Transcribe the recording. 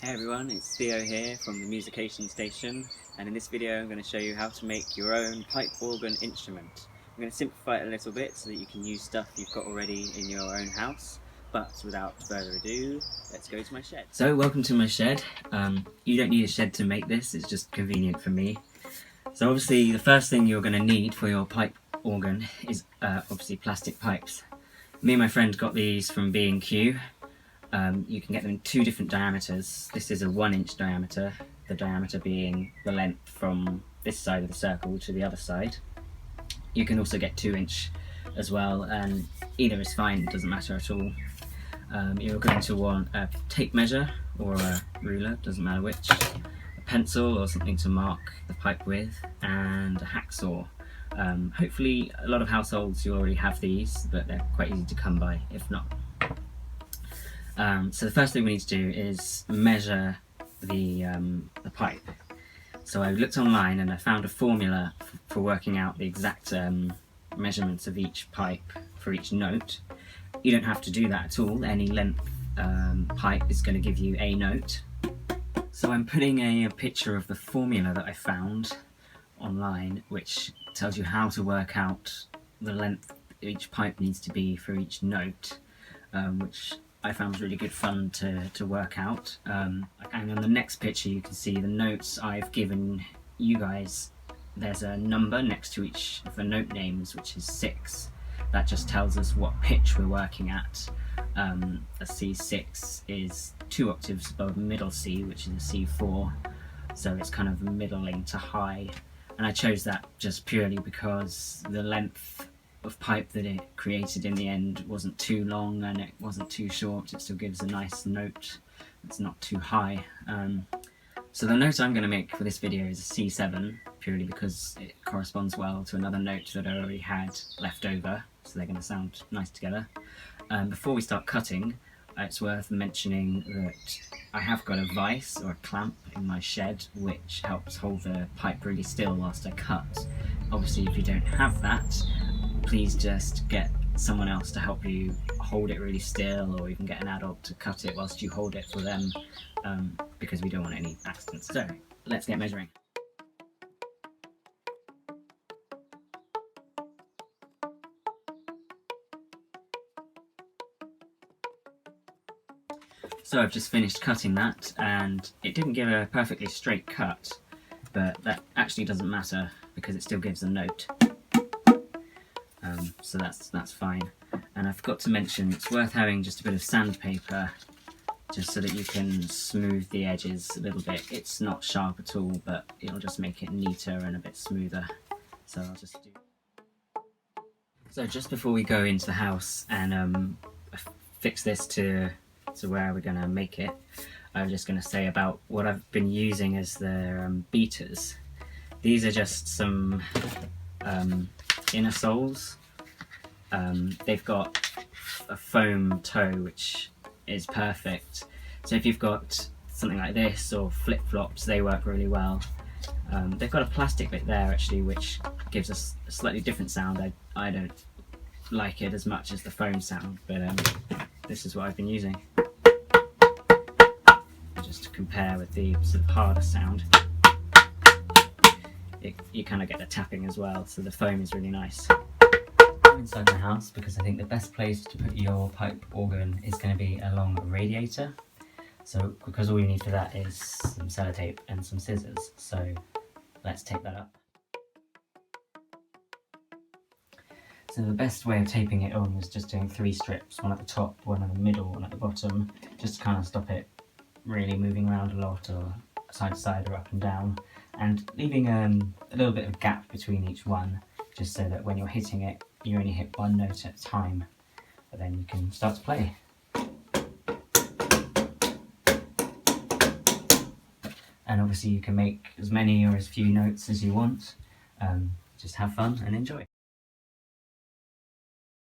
Hey everyone, it's Theo here from the Musication Station, and in this video I'm going to show you how to make your own pipe organ instrument. I'm going to simplify it a little bit so that you can use stuff you've got already in your own house, but without further ado, let's go to my shed. So welcome to my shed. You don't need a shed to make this, it's just convenient for me. So obviously the first thing you're going to need for your pipe organ is obviously plastic pipes. Me and my friend got these from B&Q. You can get them in two different diameters. This is a 1-inch diameter, the diameter being the length from this side of the circle to the other side. You can also get 2-inch as well, and either is fine, it doesn't matter at all. You're going to want a tape measure or a ruler, doesn't matter which, a pencil or something to mark the pipe with, and a hacksaw. Hopefully a lot of households you already have these, but they're quite easy to come by if not. So the first thing we need to do is measure the pipe. So I looked online and I found a formula for working out the exact measurements of each pipe for each note. You don't have to do that at all. Any length pipe is going to give you a note. So I'm putting a picture of the formula that I found online, which tells you how to work out the length each pipe needs to be for each note, which I found was really good fun to work out. And on the next picture you can see the notes I've given you guys. There's a number next to each of the note names, which is 6. That just tells us what pitch we're working at. A C6 is 2 octaves above middle C, which is a C4, so it's kind of middling to high. And I chose that just purely because the length of pipe that it created in the end wasn't too long and it wasn't too short. It still gives a nice note. It's not too high. So the note I'm going to make for this video is a C7, purely because it corresponds well to another note that I already had left over, so they're going to sound nice together. Before we start cutting, it's worth mentioning that I have got a vice or a clamp in my shed which helps hold the pipe really still whilst I cut. Obviously if you don't have that, please just get someone else to help you hold it really still, or you can get an adult to cut it whilst you hold it for them, because we don't want any accidents. So let's get measuring. So I've just finished cutting that, and it didn't give a perfectly straight cut, but that actually doesn't matter because it still gives a note. So that's fine. And I forgot to mention, it's worth having just a bit of sandpaper, just so that you can smooth the edges a little bit. It's not sharp at all, but it'll just make it neater and a bit smoother. So I'll just do. So just before we go into the house and fix this to where we're going to make it, I'm just going to say about what I've been using as the beaters. These are just some inner soles. They've got a foam toe which is perfect. So if you've got something like this or flip-flops, they work really well. They've got a plastic bit there actually which gives us a slightly different sound. I don't like it as much as the foam sound, but this is what I've been using. Just to compare with the sort of harder sound. You kind of get the tapping as well, so the foam is really nice. I'm inside my house because I think the best place to put your pipe organ is going to be along a radiator. So because all you need for that is some sellotape and some scissors, so let's tape that up. So the best way of taping it on is just doing 3 strips, one at the top, one in the middle, one at the bottom, just to kind of stop it really moving around a lot or side to side or up and down, and leaving a little bit of gap between each one, just so that when you're hitting it you only hit one note at a time, but then you can start to play. And obviously you can make as many or as few notes as you want. Just have fun and enjoy.